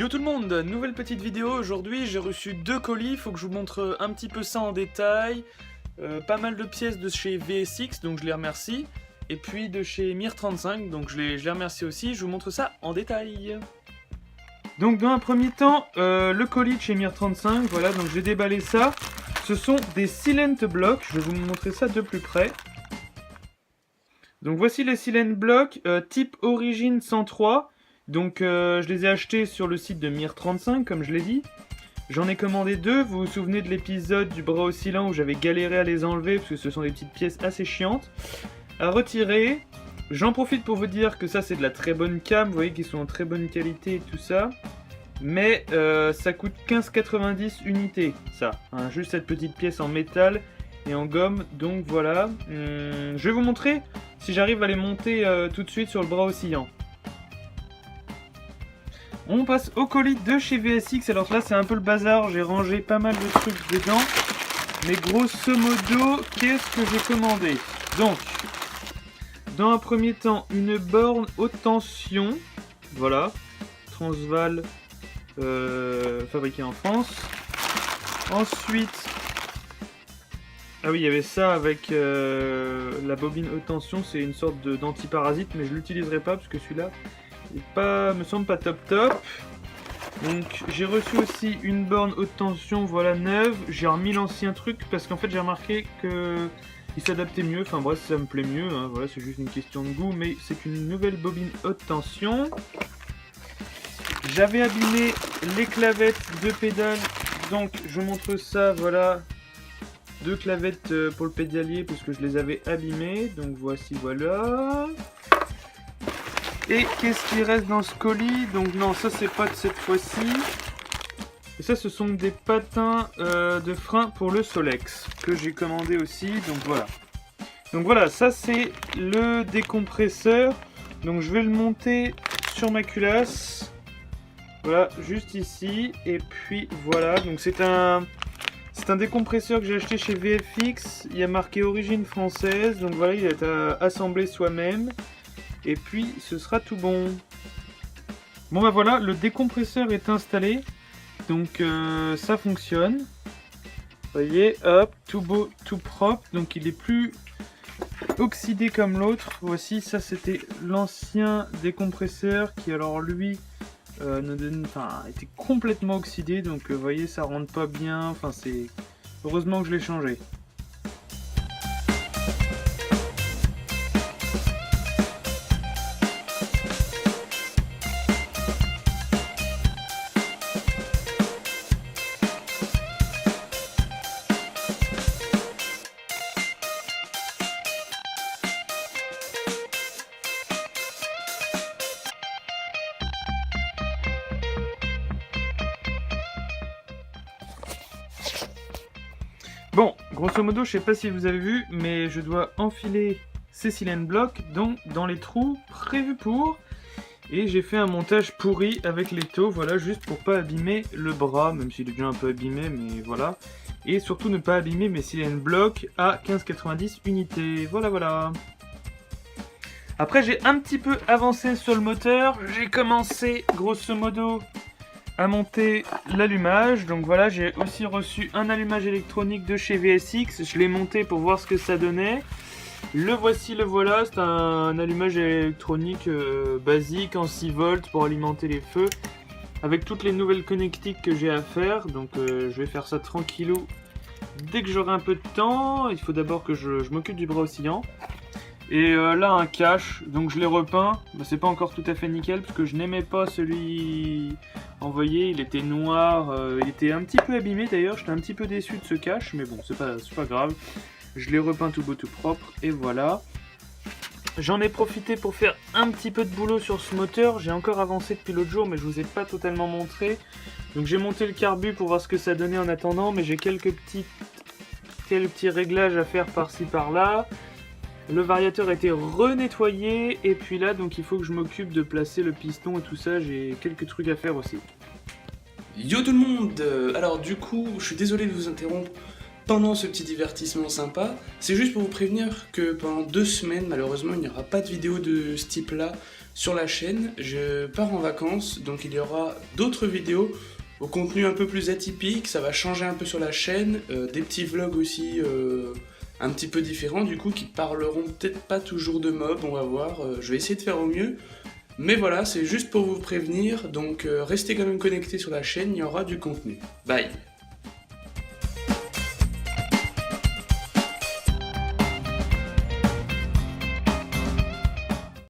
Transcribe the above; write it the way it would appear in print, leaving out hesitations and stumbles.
Yo tout le monde, nouvelle petite vidéo. Aujourd'hui j'ai reçu 2 colis, faut que je vous montre un petit peu ça en détail. Pas mal de pièces de chez VSX, donc je les remercie. Et puis de chez Mir35, donc je les remercie aussi, je vous montre ça en détail. Donc dans un premier temps, le colis de chez Mir35, voilà, donc j'ai déballé ça. Ce sont des Silent Blocks, je vais vous montrer ça de plus près. Donc voici les Silent Blocks, type Origine 103. Donc je les ai achetés sur le site de Mir35, comme je l'ai dit. J'en ai commandé 2, vous vous souvenez de l'épisode du bras oscillant où j'avais galéré à les enlever parce que ce sont des petites pièces assez chiantes à retirer. J'en profite pour vous dire que ça c'est de la très bonne cam, vous voyez qu'ils sont en très bonne qualité et tout ça. Mais ça coûte 15,90 unités, ça, hein, juste cette petite pièce en métal et en gomme, donc voilà. Je vais vous montrer si j'arrive à les monter tout de suite sur le bras oscillant. On passe au colis de chez VSX, alors là c'est un peu le bazar, j'ai rangé pas mal de trucs dedans. Mais grosso modo, qu'est-ce que j'ai commandé? Donc, dans un premier temps, une borne haute tension, voilà, Transval, fabriquée en France. Ensuite, ah oui, il y avait ça avec la bobine haute tension, c'est une sorte d'antiparasite, mais je l'utiliserai pas parce que celui-là me semble pas top. Donc j'ai reçu aussi une borne haute tension, voilà, neuve. J'ai remis l'ancien truc parce qu'en fait j'ai remarqué que il s'adaptait mieux. Enfin bref, ça me plaît mieux, hein. Voilà, c'est juste une question de goût, mais c'est une nouvelle bobine haute tension. J'avais abîmé les clavettes de pédale, donc je montre ça, voilà. 2 clavettes pour le pédalier parce que je les avais abîmées, donc voici, voilà. Et qu'est-ce qui reste dans ce colis? Donc non, ça c'est pas de cette fois-ci. Et ça, ce sont des patins de frein pour le Solex que j'ai commandé aussi, donc voilà. Donc voilà, ça c'est le décompresseur. Donc je vais le monter sur ma culasse. Voilà, juste ici. Et puis voilà, donc c'est un décompresseur que j'ai acheté chez VFX. Il y a marqué origine française, donc voilà, il est assemblé soi-même. Et puis ce sera tout bon. Bon bah voilà, le décompresseur est installé. Donc ça fonctionne. Vous voyez, hop, tout beau, tout propre. Donc il est plus oxydé comme l'autre. Voici, ça c'était l'ancien décompresseur qui alors lui était complètement oxydé. Donc vous voyez, ça rentre pas bien. Enfin c'est... Heureusement que je l'ai changé. Bon, grosso modo, je sais pas si vous avez vu, mais je dois enfiler ces Silent Blocks dans les trous prévus pour. Et j'ai fait un montage pourri avec l'étau, voilà, juste pour pas abîmer le bras, même s'il est déjà un peu abîmé, mais voilà. Et surtout ne pas abîmer mes Silent Blocks à 15,90 unités, voilà. Après, j'ai un petit peu avancé sur le moteur, j'ai commencé, grosso modo, à monter l'allumage. Donc voilà, j'ai aussi reçu un allumage électronique de chez VSX. Je l'ai monté pour voir ce que ça donnait. Le voici, le voilà. C'est un allumage électronique basique en 6 volts pour alimenter les feux. Avec toutes les nouvelles connectiques que j'ai à faire. Donc je vais faire ça tranquillou. Dès que j'aurai un peu de temps, il faut d'abord que je m'occupe du bras oscillant. Et là un cache, donc je l'ai repeint, bah, c'est pas encore tout à fait nickel parce que je n'aimais pas celui envoyé, il était noir, il était un petit peu abîmé d'ailleurs, j'étais un petit peu déçu de ce cache, mais bon c'est pas grave. Je l'ai repeint tout beau tout propre et voilà. J'en ai profité pour faire un petit peu de boulot sur ce moteur, j'ai encore avancé depuis l'autre jour mais je vous ai pas totalement montré. Donc j'ai monté le carbu pour voir ce que ça donnait en attendant, mais j'ai quelques petits réglages à faire par-ci par-là. Le variateur a été renettoyé et puis là donc il faut que je m'occupe de placer le piston et tout ça, j'ai quelques trucs à faire aussi. Yo tout le monde, alors du coup je suis désolé de vous interrompre pendant ce petit divertissement sympa, c'est juste pour vous prévenir que pendant 2 semaines, malheureusement, il n'y aura pas de vidéo de ce type-là sur la chaîne. Je pars en vacances, donc il y aura d'autres vidéos au contenu un peu plus atypique, ça va changer un peu sur la chaîne, des petits vlogs aussi un petit peu différents du coup qui parleront peut-être pas toujours de mobs, on va voir, je vais essayer de faire au mieux. Mais voilà, c'est juste pour vous prévenir, donc restez quand même connectés sur la chaîne, il y aura du contenu. Bye!